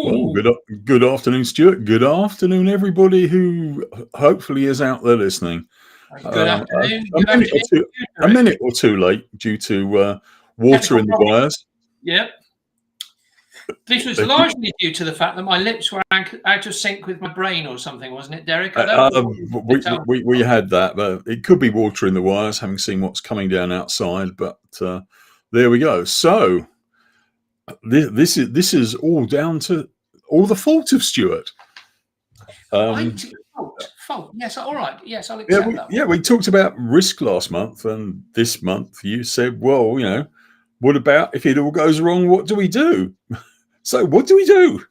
Well, good afternoon, Stuart. Good afternoon, everybody who hopefully is out there listening. Good afternoon. A minute or two late due to water in the wires. Yep. This was largely due to the fact that my lips were out of sync with my brain or something, wasn't it, Derek? We had that, but it could be water in the wires, having seen what's coming down outside. But there we go. So this is all down to all the fault of Stuart. Fault. Yes, all right. Yes, I'll accept that. Yeah, we talked about risk last month, and this month you said, well, what about if it all goes wrong? What do we do? So what do we do?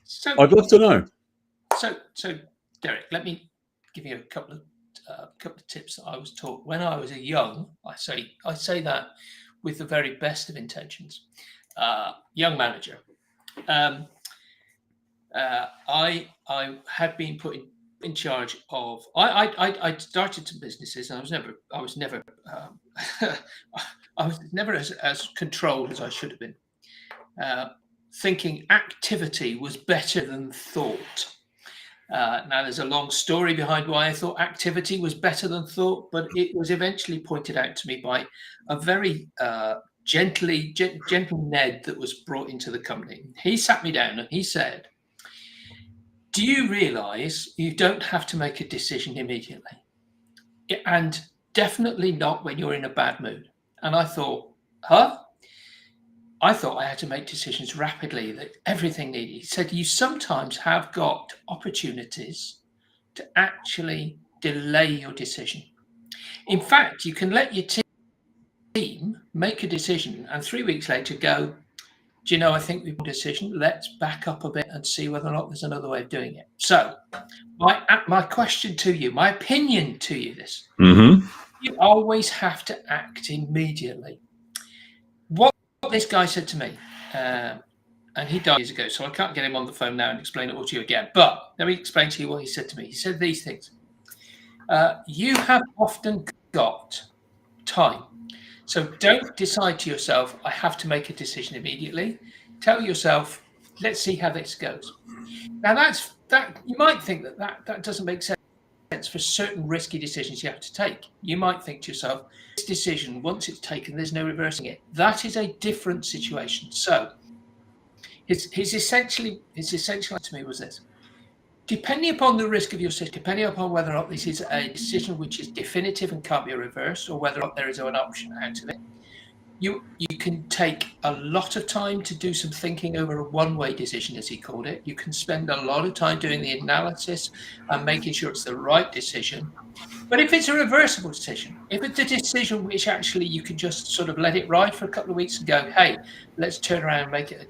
So I'd love to know. So Derek, let me give you a couple of tips that I was taught when I was a young. I say that with the very best of intentions. Young manager. I had been put in charge of. I started some businesses, and I was never as controlled as I should have been. Thinking activity was better than thought. Now, there's a long story behind why I thought activity was better than thought, but it was eventually pointed out to me by a very gentle Ned that was brought into the company. He sat me down and he said, do you realize you don't have to make a decision immediately? And definitely not when you're in a bad mood. And I thought, I thought I had to make decisions rapidly, that everything needed. He said, you sometimes have got opportunities to actually delay your decision. In fact, you can let your team make a decision and 3 weeks later go, do you know, I think we've made a decision. Let's back up a bit and see whether or not there's another way of doing it. So my question to you, my opinion to you this, you always have to act immediately. What this guy said to me, and he died years ago, so I can't get him on the phone now and explain it all to you again, but let me explain to you what he said to me. He said these things. You have often got time. So don't decide to yourself, I have to make a decision immediately. Tell yourself, let's see how this goes. Now that you might think that doesn't make sense for certain risky decisions you have to take. You might think to yourself, this decision, once it's taken, there's no reversing it. That is a different situation. So his essential to me was this. Depending upon the risk of your decision, depending upon whether or not this is a decision which is definitive and can't be reversed, or whether or not there is an option out of it, you can take a lot of time to do some thinking over a one-way decision, as he called it. You can spend a lot of time doing the analysis and making sure it's the right decision. But if it's a reversible decision, if it's a decision which actually you can just sort of let it ride for a couple of weeks and go, hey, let's turn around and make it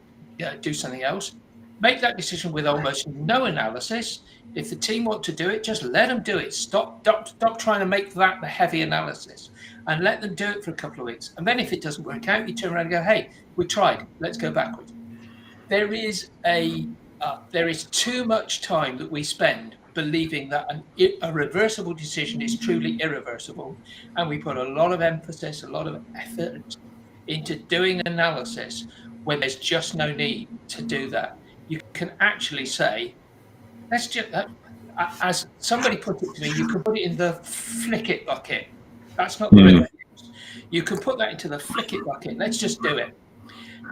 do something else. Make that decision with almost no analysis. If the team want to do it, just let them do it. Stop trying to make that the heavy analysis and let them do it for a couple of weeks. And then if it doesn't work out, you turn around and go, hey, we tried. Let's go backwards. There is too much time that we spend believing that a reversible decision is truly irreversible. And we put a lot of emphasis, a lot of effort into doing analysis when there's just no need to do that. You can actually say, let's just, as somebody put it to me, you can put it in the flick it bucket. That's not the word I use. You can put that into the flick it bucket. Let's just do it.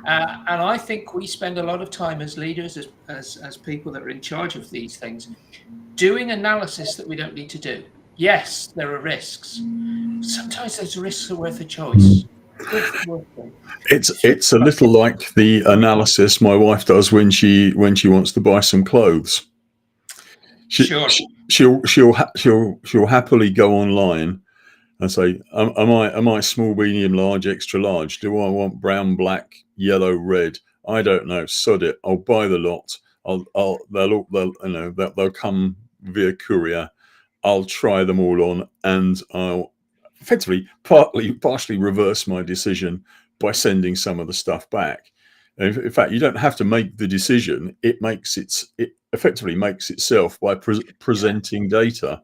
And I think we spend a lot of time as leaders, as people that are in charge of these things, doing analysis that we don't need to do. Yes, there are risks. Sometimes those risks are worth a choice. It's a little like the analysis my wife does when she wants to buy some clothes. She'll happily go online and say, am I small, medium, large, extra large? Do I want brown, black, yellow, red? I don't know. Sod it. I'll buy the lot. They'll come via courier. I'll try them all on, and I'll effectively partially reverse my decision by sending some of the stuff back. And in fact, you don't have to make the decision. It effectively makes itself by presenting data,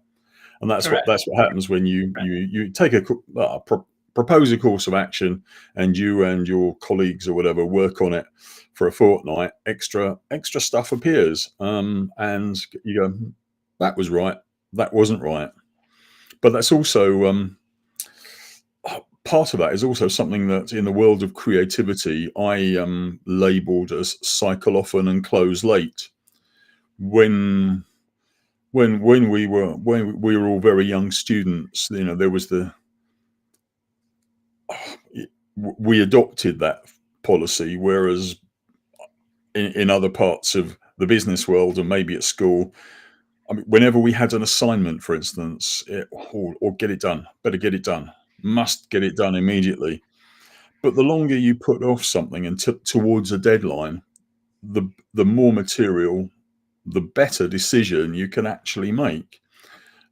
and that's what happens when you take propose a course of action, and you and your colleagues or whatever work on it for a fortnight, extra stuff appears, and you go, that was right, that wasn't right. But that's also part of that is also something that in the world of creativity I labeled as cycle often and close late. When we were all very young students, there was we adopted that policy, whereas in other parts of the business world and maybe at school, I mean, whenever we had an assignment, for instance, or get it done, better get it done, must get it done immediately. But the longer you put off something and towards a deadline, the more material, the better decision you can actually make.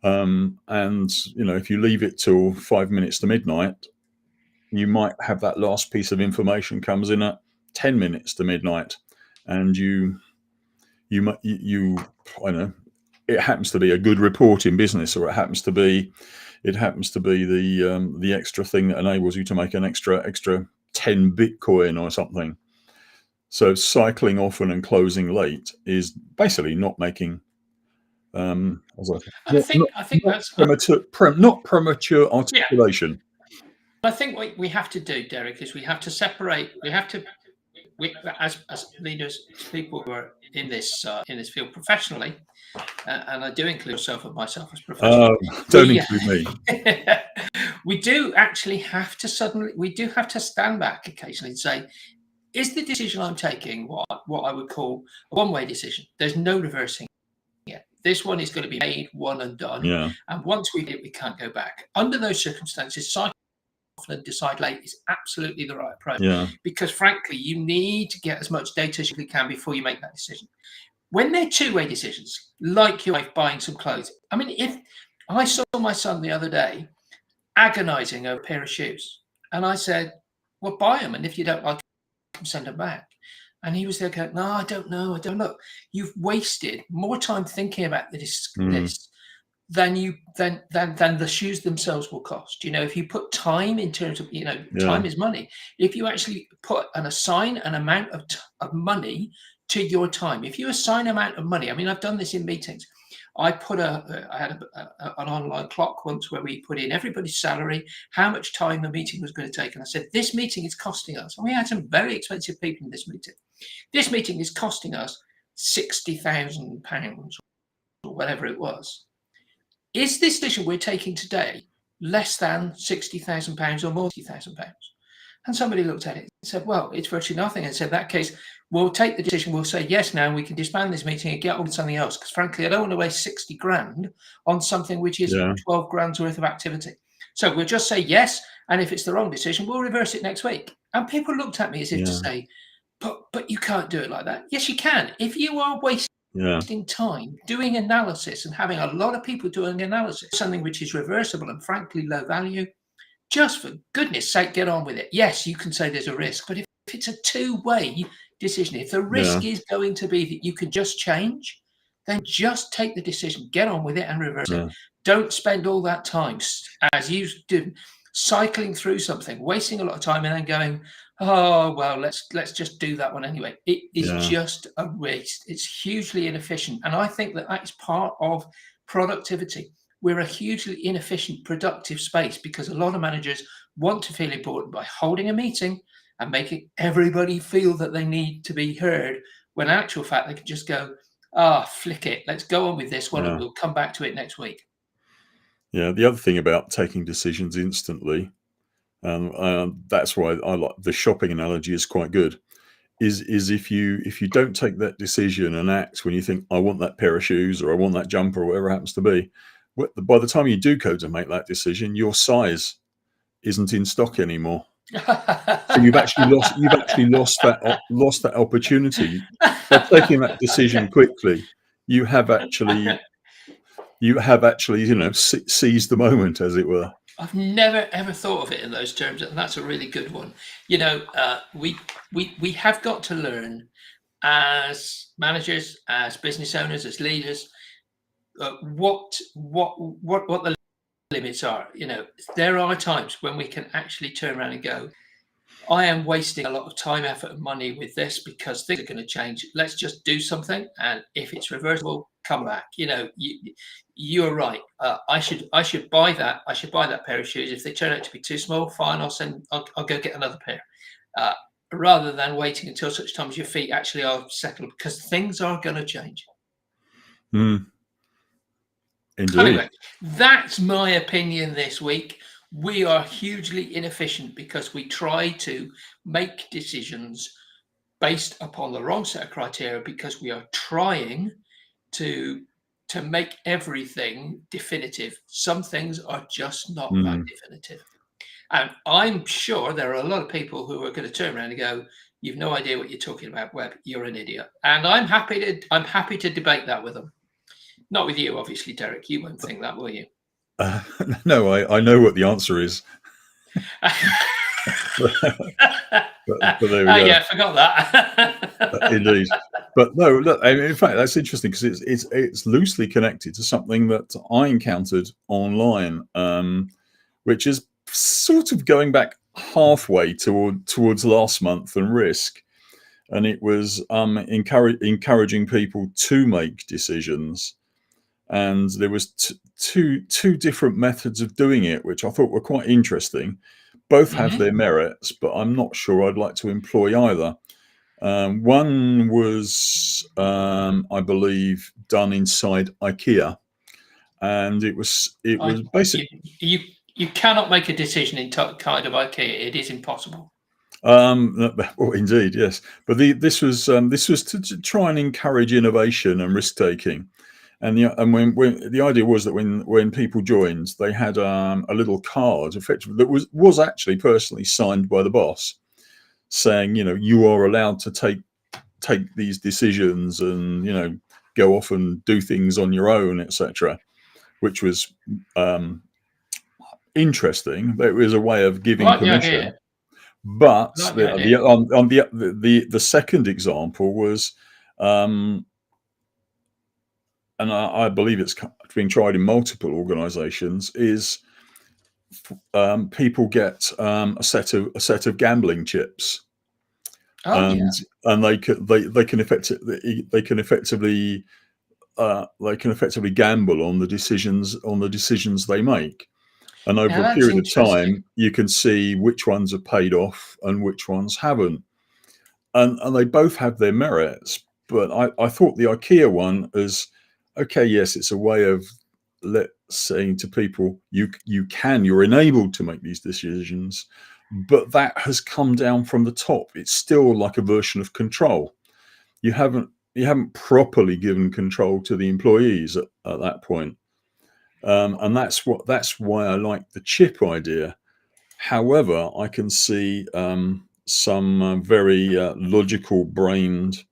And if you leave it till 5 minutes to midnight, you might have that last piece of information comes in at 10 minutes to midnight, and I know, it happens to be a good report in business, or it happens to be the extra thing that enables you to make an extra 10 Bitcoin or something. So cycling often and closing late is basically not making I think that's not premature articulation. I think what we have to do, Derek, is we have to separate. We as leaders, as people who are in this field professionally, and I do include myself as professional. Don't include me. We do actually have to stand back occasionally and say, is the decision I'm taking what I would call a one-way decision? There's no reversing it. This one is going to be made, one and done. Yeah. And once we do it, we can't go back. Under those circumstances, cycle often and decide late is absolutely the right approach. Yeah. Because frankly, you need to get as much data as you can before you make that decision. When they're two-way decisions, like your wife buying some clothes. I mean, if I saw my son the other day agonizing over a pair of shoes, and I said, well, buy them, and if you don't like them, send them back. And he was there going, no, I don't know. You've wasted more time thinking about this than the shoes themselves will cost. If you put time in terms of, time is money. If you actually assign an amount of money to your time, if you assign an amount of money, I mean, I've done this in meetings. I had an online clock once where we put in everybody's salary, how much time the meeting was going to take. And I said, this meeting is costing us, and we had some very expensive people in this meeting. This meeting is costing us £60,000 or whatever it was. Is this decision we're taking today less than £60,000 or more than £60,000? And somebody looked at it and said, well, it's virtually nothing. And said, in that case, we'll take the decision. We'll say yes now, and we can disband this meeting and get on with something else. Because frankly, I don't want to waste 60 grand on something which is 12 grand's worth of activity. So we'll just say yes. And if it's the wrong decision, we'll reverse it next week. And people looked at me as if to say, but you can't do it like that. Yes, you can. If you are wasting time doing analysis and having a lot of people doing analysis, something which is reversible and frankly low value, just for goodness sake, get on with it. Yes, you can say there's a risk, but if it's a two-way decision, if the risk is going to be that you can just change, then just take the decision, get on with it and reverse it. Don't spend all that time, as you do, cycling through something, wasting a lot of time and then going, oh, well, let's just do that one anyway. It is just a waste. It's hugely inefficient. And I think that is part of productivity. We're a hugely inefficient, productive space because a lot of managers want to feel important by holding a meeting and making everybody feel that they need to be heard, when in actual fact, they can just go, flick it. Let's go on with this one and we'll come back to it next week. Yeah, the other thing about taking decisions instantly, and that's why I like the shopping analogy is quite good, is if you don't take that decision and act when you think, I want that pair of shoes or I want that jumper or whatever it happens to be, by the time you do go to make that decision, your size isn't in stock anymore. So you've actually lost that opportunity. By taking that decision quickly, you have actually seized the moment, as it were. I've never ever thought of it in those terms, and that's a really good one. We have got to learn as managers, as business owners, as leaders, what the limits are. There are times when we can actually turn around and go, I am wasting a lot of time, effort, and money with this because things are going to change. Let's just do something, and if it's reversible, come back. You're right. I should buy that. I should buy that pair of shoes. If they turn out to be too small, fine. I'll go get another pair. Rather than waiting until such time as your feet actually are settled, because things are going to change. Indeed. Anyway, that's my opinion this week. We are hugely inefficient because we try to make decisions based upon the wrong set of criteria, because we are trying to make everything definitive. Some things are just not that definitive. And I'm sure there are a lot of people who are going to turn around and go, "You've no idea what you're talking about, Webb. You're an idiot." And I'm happy to debate that with them. Not with you, obviously, Derek. You won't think that, will you? No, I know what the answer is. but there we go. Yeah, I forgot that. Indeed. But no, look, in fact, that's interesting because it's loosely connected to something that I encountered online, which is sort of going back halfway towards last month and risk. And it was encouraging people to make decisions. And there was two different methods of doing it, which I thought were quite interesting. Both have their merits, but I'm not sure I'd like to employ either. One was, I believe, done inside IKEA, and it was basically you cannot make a decision in kind of IKEA. It is impossible. Well, indeed, yes. But this was to try and encourage innovation and risk taking. And when the idea was that when people joined, they had a little card, effectively, that was actually personally signed by the boss, saying, you are allowed to take these decisions and go off and do things on your own, etc. Which was interesting. It was a way of giving permission. But the second example was. And I believe it's being tried in multiple organisations, is people get a set of gambling chips, and they can effectively gamble on the decisions they make, and over a period of time you can see which ones have paid off and which ones haven't, and they both have their merits. But I thought the IKEA one is. Okay, yes, it's a way of saying to people, you're enabled to make these decisions, but that has come down from the top. It's still like a version of control. You haven't properly given control to the employees at that point, and that's why I like the chip idea. However, I can see some very logical brained.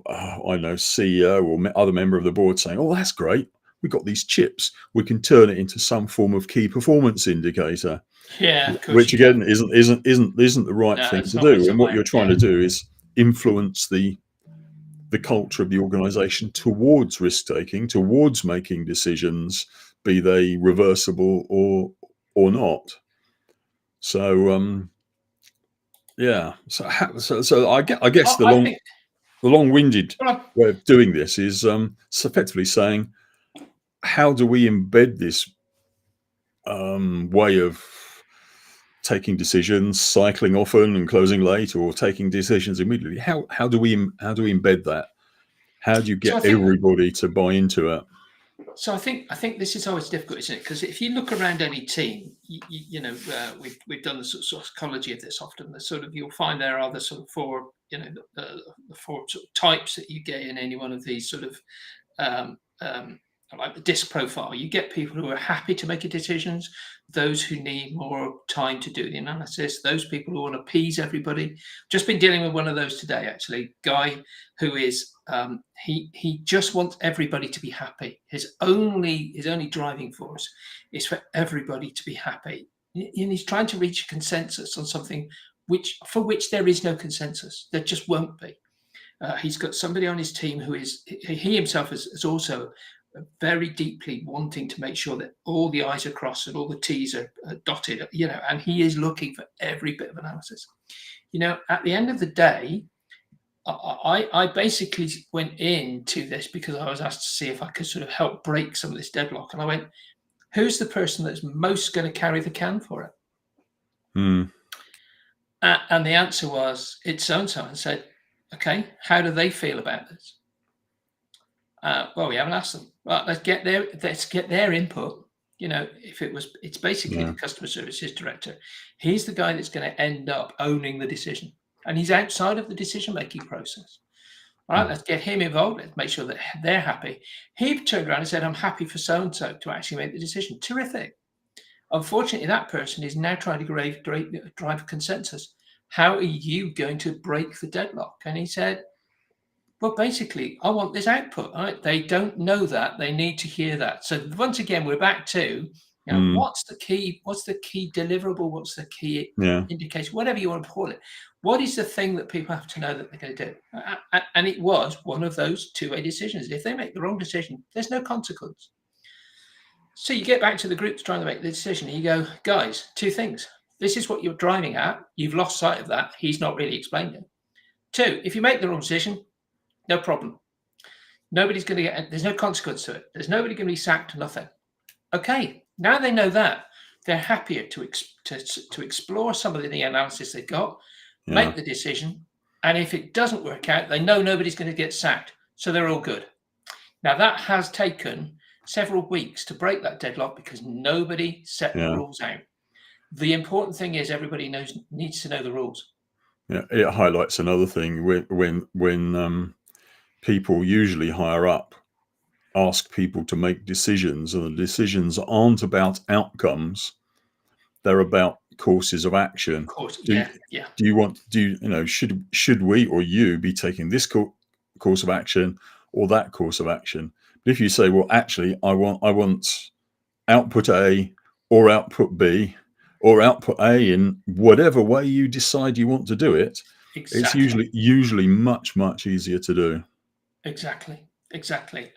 I know, CEO or other member of the board saying, "Oh, that's great. We've got these chips. We can turn it into some form of key performance indicator." Yeah, which again isn't the right thing to do. And what you're trying to do is influence the culture of the organisation towards risk taking, towards making decisions, be they reversible or not. So yeah. So I guess the long-winded way of doing this is effectively saying, how do we embed this way of taking decisions, cycling often and closing late, or taking decisions immediately? How do we embed that? How do you get everybody to buy into it? So I think this is always difficult, isn't it? Because if you look around any team, we've done the sort of psychology of this often. The sort of, you'll find there are the sort of four, the four sort of types that you get in any one of these sort of like the disc profile. You get people who are happy to make decisions, those who need more time to do the analysis, those people who want to appease everybody. Just been dealing with one of those today, actually. Guy who is he just wants everybody to be happy. His only driving force is for everybody to be happy. And he's trying to reach a consensus on something for which there is no consensus. There just won't be. He's got somebody on his team who is, he himself is also very deeply wanting to make sure that all the I's are crossed and all the T's are dotted, and he is looking for every bit of analysis. At the end of the day, I basically went into this because I was asked to see if I could sort of help break some of this deadlock. And I went, who's the person that's most going to carry the can for it? And the answer was, it's so-and-so. And said, okay, how do they feel about this? Well, we haven't asked them. Well, let's get their input. It's basically the customer services director. He's the guy that's going to end up owning the decision, and he's outside of the decision-making process. All right, let's get him involved. Let's make sure that they're happy. He turned around and said, I'm happy for so-and-so to actually make the decision. Terrific. Unfortunately, that person is now trying to drive a consensus. How are you going to break the deadlock? And he said, well, basically, I want this output. Right? They don't know that. They need to hear that. So once again, we're back to what's the key deliverable? What's the key indication? Whatever you want to call it. What is the thing that people have to know that they're going to do? And it was one of those two-way decisions. If they make the wrong decision, there's no consequence. So you get back to the groups trying to make the decision. And you go, guys, two things. This is what you're driving at. You've lost sight of that. He's not really explained it. Two, if you make the wrong decision, no problem. Nobody's going to there's no consequence to it. There's nobody going to be sacked, nothing. Okay, now they know that. They're happier to explore some of the analysis they've got, make the decision, and if it doesn't work out, they know nobody's going to get sacked, so they're all good. Now, that has taken several weeks to break that deadlock because nobody set the rules out. The important thing is everybody needs to know the rules. Yeah, it highlights another thing when people usually higher up ask people to make decisions, and the decisions aren't about outcomes; they're about courses of action. Of course, Should we or you be taking this course of action or that course of action? But if you say, well, actually, I want output A or output B or output A in whatever way you decide you want to do it, it's usually much, much easier to do. Exactly.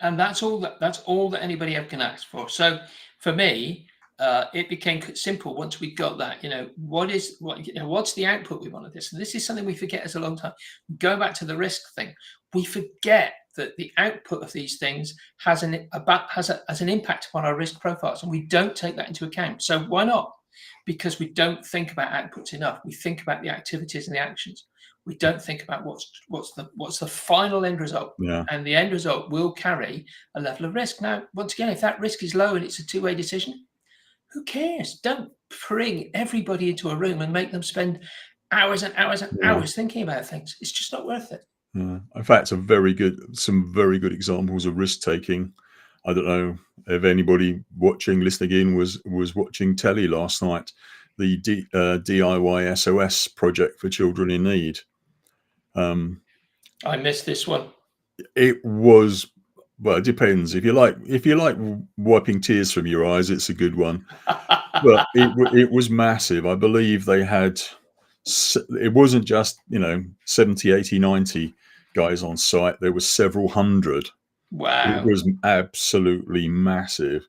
And that's all that anybody ever can ask for. So for me, it became simple once we got that. What's the output we want of this? And this is something we forget as a long time. Go back to the risk thing. We forget that the output of these things has an impact upon our risk profiles, and we don't take that into account. So why not? Because we don't think about outputs enough. We think about the activities and the actions. We don't think about what's the final end result. And the end result will carry a level of risk. Now, once again, if that risk is low and it's a two-way decision, who cares? Don't bring everybody into a room and make them spend hours and hours and hours thinking about things. It's just not worth it. In fact, some very good examples of risk taking. I don't know if anybody listening in was watching telly last night, the DIY SOS project for children in need. I missed this one. It was, well, it depends. If you like wiping tears from your eyes, it's a good one. But it was massive. I believe they had, it wasn't just 70, 80, 90 guys on site. There were several hundred. Wow. It was absolutely massive.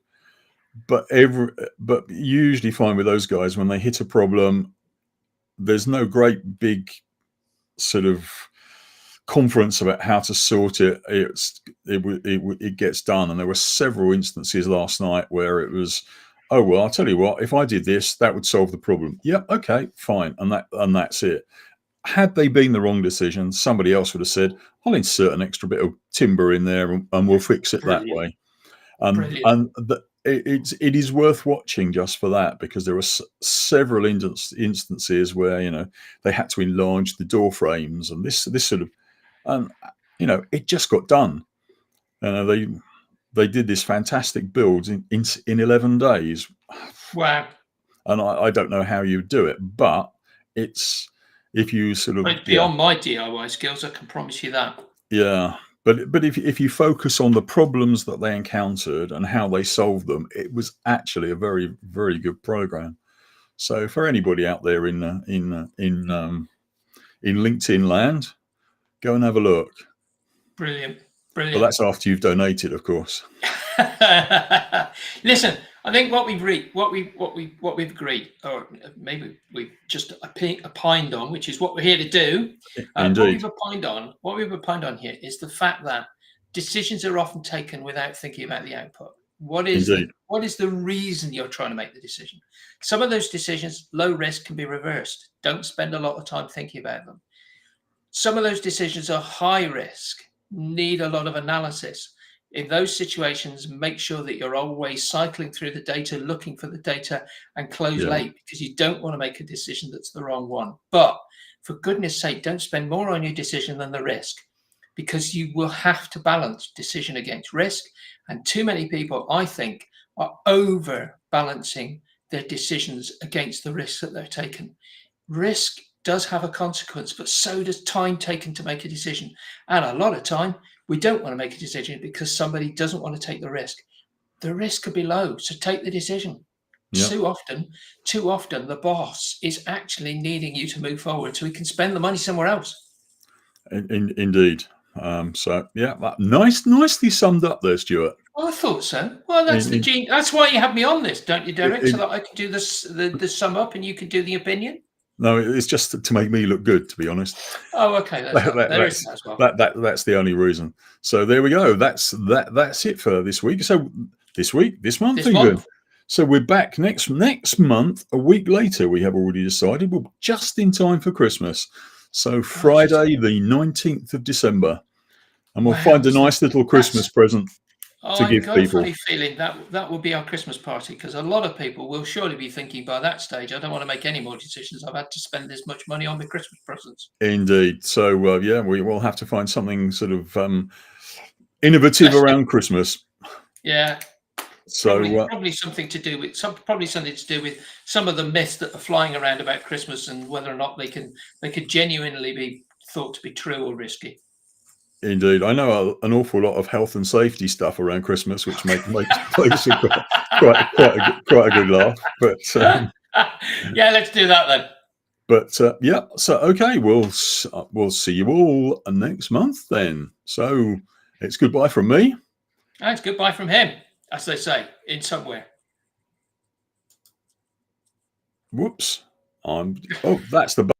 But you usually find with those guys, when they hit a problem, there's no great big sort of conference about how to sort it. It gets done. And there were several instances last night where it was, oh, well, I'll tell you what, if I did this, that would solve the problem. Yeah, okay, fine. And that's it. Had they been the wrong decision, somebody else would have said, I'll insert an extra bit of timber in there and we'll fix it that way. It is worth watching just for that, because there were several instances where, they had to enlarge the door frames and this sort of, and, it just got done. They did this fantastic build in 11 days. Wow. And I don't know how you do it, but it's beyond my DIY skills, I can promise you that. Yeah. But if you focus on the problems that they encountered and how they solved them, it was actually a very, very good program. So for anybody out there in LinkedIn land, go and have a look. Brilliant. But that's after you've donated, of course. Listen, I think what we've agreed, or maybe we've just opined on, which is what we're here to do. What Indeed. we've opined on here is the fact that decisions are often taken without thinking about the output. What is Indeed. the reason you're trying to make the decision? Some of those decisions, low risk, can be reversed. Don't spend a lot of time thinking about them. Some of those decisions are high risk, need a lot of analysis. In those situations, make sure that you're always cycling through the data, looking for the data, and close Yeah. late, because you don't want to make a decision that's the wrong one. But for goodness sake, don't spend more on your decision than the risk, because you will have to balance decision against risk. And too many people, I think, are over balancing their decisions against the risks that they're taking. Risk does have a consequence, but so does time taken to make a decision. And a lot of time, we don't want to make a decision because somebody doesn't want to take the risk. The risk could be low, so take the decision. Yeah. Too often, the boss is actually needing you to move forward so he can spend the money somewhere else. Indeed. So yeah, nicely summed up there, Stuart. Oh, I thought so. Well, that's that's why you have me on this, don't you, Derek? So that I can do this, the sum up, and you can do the opinion. No, it's just to make me look good, to be honest. Oh, okay. That's that as well. That's the only reason. So there we go. That's it for this week. So this month even. So we're back next month, a week later. We have already decided we're just in time for Christmas. So Friday, the 19th of December, and we'll find a nice little Christmas present to give people. I've got a funny feeling that will be our Christmas party, because a lot of people will surely be thinking by that stage, I don't want to make any more decisions. I've had to spend this much money on my Christmas presents. Indeed. So yeah, we will have to find something sort of innovative around Christmas. Yeah. So probably something to do with some of the myths that are flying around about Christmas, and whether or not they could genuinely be thought to be true or risky. Indeed, I know an awful lot of health and safety stuff around Christmas, which makes quite a good laugh. But yeah, let's do that then. But yeah, so okay, we'll see you all next month then. So it's goodbye from me. And it's goodbye from him, as they say in somewhere. Whoops! Oh, that's the